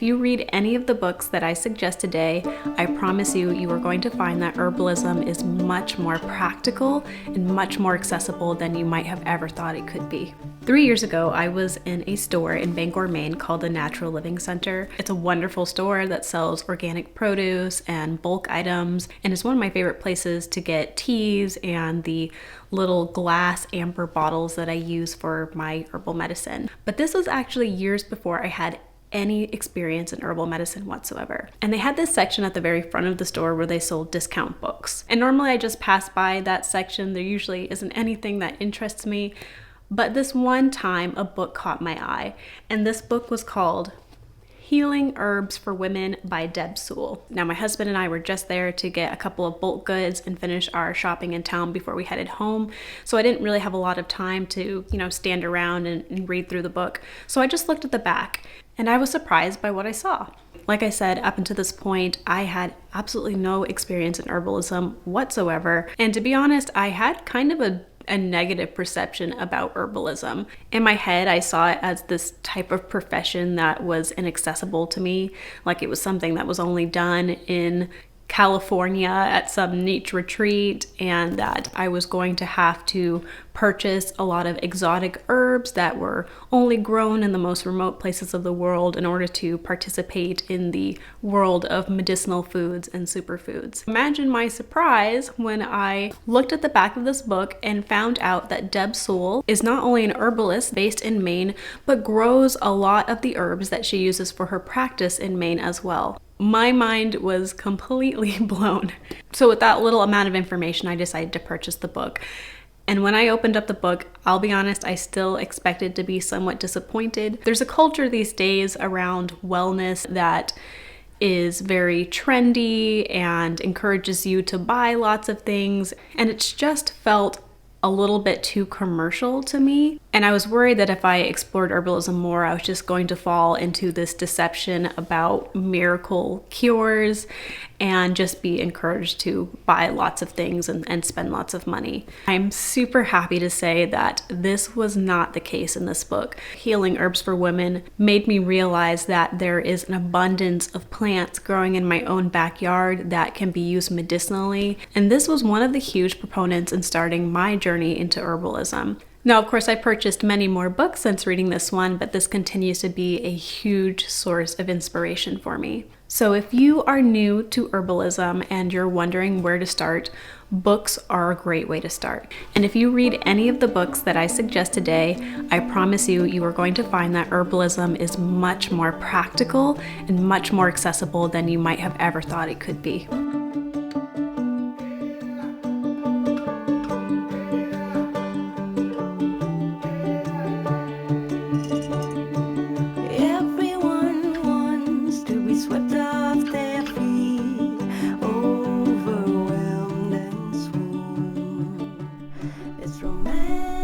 if you read any of the books that I suggest today, I promise you, you are going to find that herbalism is much more practical and much more accessible than you might have ever thought it could be. 3 years ago, I was in a store in Bangor, Maine called the Natural Living Center. It's a wonderful store that sells organic produce and bulk items, and it's one of my favorite places to get teas and the little glass amber bottles that I use for my herbal medicine. But this was actually years before I had any experience in herbal medicine whatsoever. And they had this section at the very front of the store where they sold discount books. And normally I just pass by that section. There usually isn't anything that interests me. But this one time a book caught my eye. And this book was called Healing Herbs for Women by Soule. Now my husband and I were just there to get a couple of bulk goods and finish our shopping in town before we headed home. So I didn't really have a lot of time to, stand around and read through the book. So I just looked at the back and I was surprised by what I saw. Like I said, up until this point, I had absolutely no experience in herbalism whatsoever. And to be honest, I had kind of a negative perception about herbalism. In my head, I saw it as this type of profession that was inaccessible to me, like it was something that was only done in California at some niche retreat, and that I was going to have to purchase a lot of exotic herbs that were only grown in the most remote places of the world in order to participate in the world of medicinal foods and superfoods. Imagine my surprise when I looked at the back of this book and found out that Soule is not only an herbalist based in Maine, but grows a lot of the herbs that she uses for her practice in Maine as well. My mind was completely blown. So with that little amount of information, I decided to purchase the book. And when I opened up the book, I'll be honest, I still expected to be somewhat disappointed. There's a culture these days around wellness that is very trendy and encourages you to buy lots of things. And it's just felt a little bit too commercial to me. And I was worried that if I explored herbalism more, I was just going to fall into this deception about miracle cures and just be encouraged to buy lots of things and spend lots of money. I'm super happy to say that this was not the case in this book. Healing Herbs for Women made me realize that there is an abundance of plants growing in my own backyard that can be used medicinally. And this was one of the huge proponents in starting my journey into herbalism. Now, of course, I purchased many more books since reading this one, but this continues to be a huge source of inspiration for me. So if you are new to herbalism and you're wondering where to start, books are a great way to start. And if you read any of the books that I suggest today, I promise you, you are going to find that herbalism is much more practical and much more accessible than you might have ever thought it could be.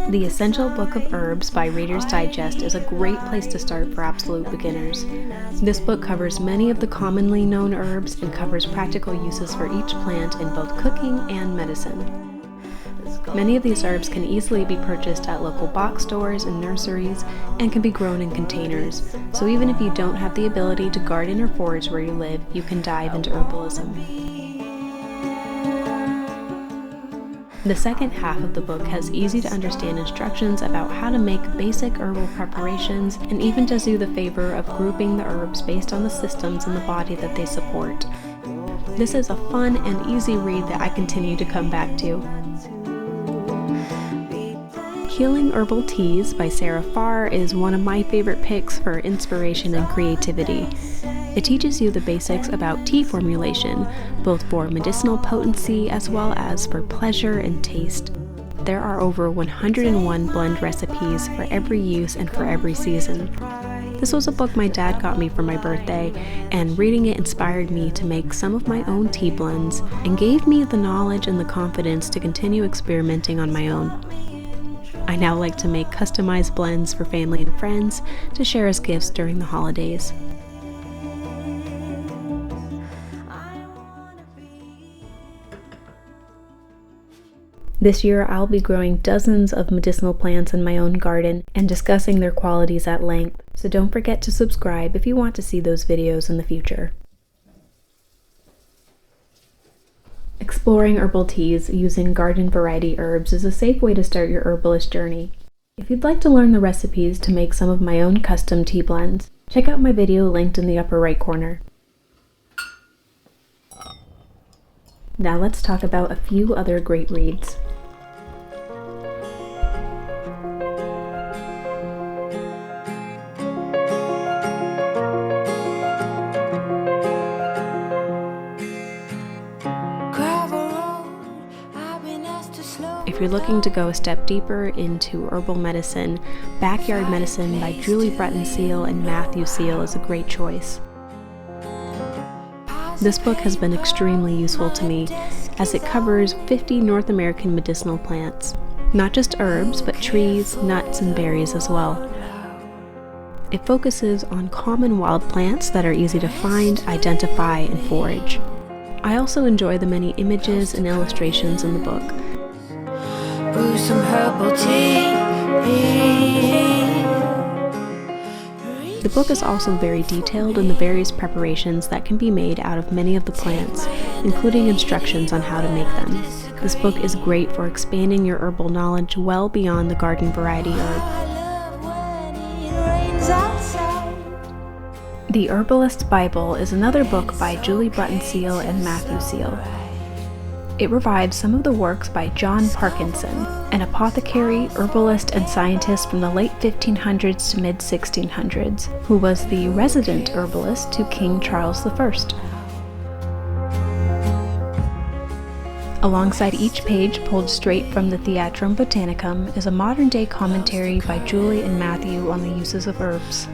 The Essential Book of Herbs by Reader's Digest is a great place to start for absolute beginners. This book covers many of the commonly known herbs and covers practical uses for each plant in both cooking and medicine. Many of these herbs can easily be purchased at local box stores and nurseries and can be grown in containers, so even if you don't have the ability to garden or forage where you live, you can dive into herbalism. The second half of the book has easy to understand instructions about how to make basic herbal preparations and even does you the favor of grouping the herbs based on the systems in the body that they support. This is a fun and easy read that I continue to come back to. Healing Herbal Teas by Farr is one of my favorite picks for inspiration and creativity. It teaches you the basics about tea formulation, both for medicinal potency as well as for pleasure and taste. There are over 101 blend recipes for every use and for every season. This was a book my dad got me for my birthday, and reading it inspired me to make some of my own tea blends and gave me the knowledge and the confidence to continue experimenting on my own. I now like to make customized blends for family and friends to share as gifts during the holidays. This year, I'll be growing dozens of medicinal plants in my own garden and discussing their qualities at length. So don't forget to subscribe if you want to see those videos in the future. Exploring herbal teas using garden variety herbs is a safe way to start your herbalist journey. If you'd like to learn the recipes to make some of my own custom tea blends, check out my video linked in the upper right corner. Now let's talk about a few other great reads. If you're looking to go a step deeper into herbal medicine, Backyard Medicine by Bruton-Seal and Matthew Soule is a great choice. This book has been extremely useful to me as it covers 50 North American medicinal plants, not just herbs, but trees, nuts, and berries as well. It focuses on common wild plants that are easy to find, identify, and forage. I also enjoy the many images and illustrations in the book. Brew some herbal tea. The book is also very detailed in the various preparations that can be made out of many of the plants, including instructions on how to make them. This book is great for expanding your herbal knowledge well beyond the garden variety herb. The Herbalist Bible is another book by Bruton-Seal and Matthew Soule. It revives some of the works by John Parkinson, an apothecary, herbalist, and scientist from the late 1500s to mid-1600s, who was the resident herbalist to King Charles I. Alongside each page, pulled straight from the Theatrum Botanicum, is a modern-day commentary by Julie and Matthew on the uses of herbs.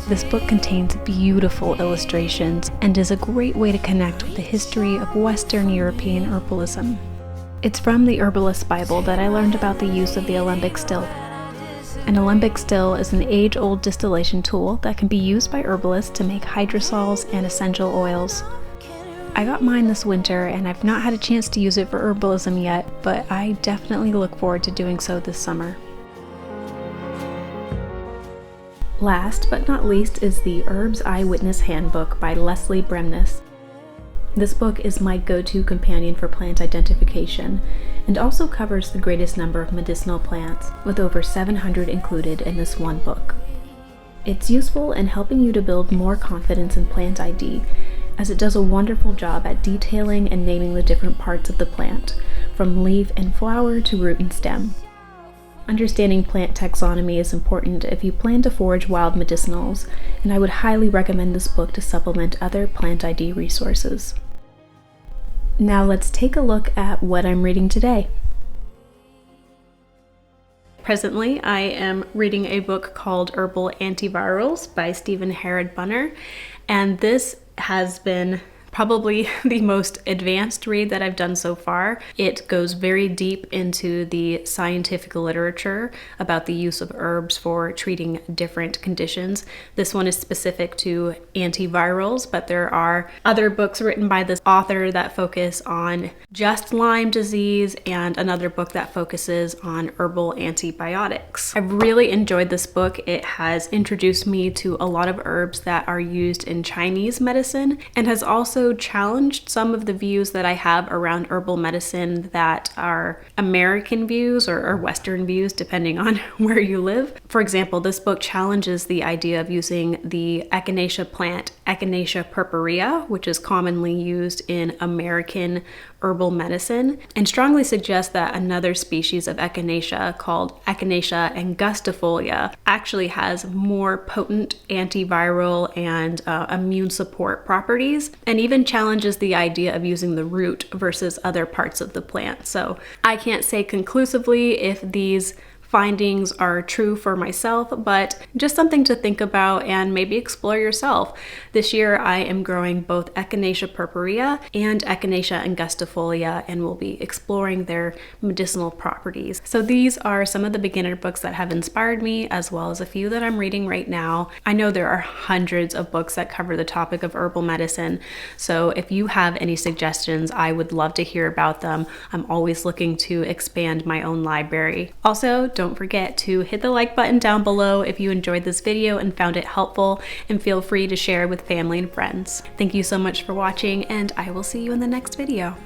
This book contains beautiful illustrations and is a great way to connect with the history of Western European herbalism. It's from the Herbalist Bible that I learned about the use of the alembic still. An alembic still is an age-old distillation tool that can be used by herbalists to make hydrosols and essential oils. I got mine this winter and I've not had a chance to use it for herbalism yet, but I definitely look forward to doing so this summer. Last but not least is the Herbs Eyewitness Handbook by Leslie Bremness. This book is my go-to companion for plant identification and also covers the greatest number of medicinal plants, with over 700 included in this one book. It's useful in helping you to build more confidence in plant ID, as it does a wonderful job at detailing and naming the different parts of the plant, from leaf and flower to root and stem. Understanding plant taxonomy is important if you plan to forage wild medicinals, and I would highly recommend this book to supplement other plant ID resources. Now let's take a look at what I'm reading today. Presently, I am reading a book called Herbal Antivirals by Harrod Buhner, and this has been probably the most advanced read that I've done so far. It goes very deep into the scientific literature about the use of herbs for treating different conditions. This one is specific to antivirals, but there are other books written by this author that focus on just Lyme disease and another book that focuses on herbal antibiotics. I've really enjoyed this book. It has introduced me to a lot of herbs that are used in Chinese medicine and has also challenged some of the views that I have around herbal medicine that are American views or Western views, depending on where you live. For example, this book challenges the idea of using the echinacea plant, Echinacea purpurea, which is commonly used in American herbal medicine, and strongly suggests that another species of echinacea called Echinacea angustifolia actually has more potent antiviral and immune support properties, and even challenges the idea of using the root versus other parts of the plant. So I can't say conclusively if these findings are true for myself, but just something to think about and maybe explore yourself. This year I am growing both Echinacea purpurea and Echinacea angustifolia, and we'll be exploring their medicinal properties. So these are some of the beginner books that have inspired me, as well as a few that I'm reading right now. I know there are hundreds of books that cover the topic of herbal medicine, so if you have any suggestions, I would love to hear about them. I'm always looking to expand my own library. Also, don't don't forget to hit the like button down below if you enjoyed this video and found it helpful, and feel free to share with family and friends. Thank you so much for watching, and I will see you in the next video.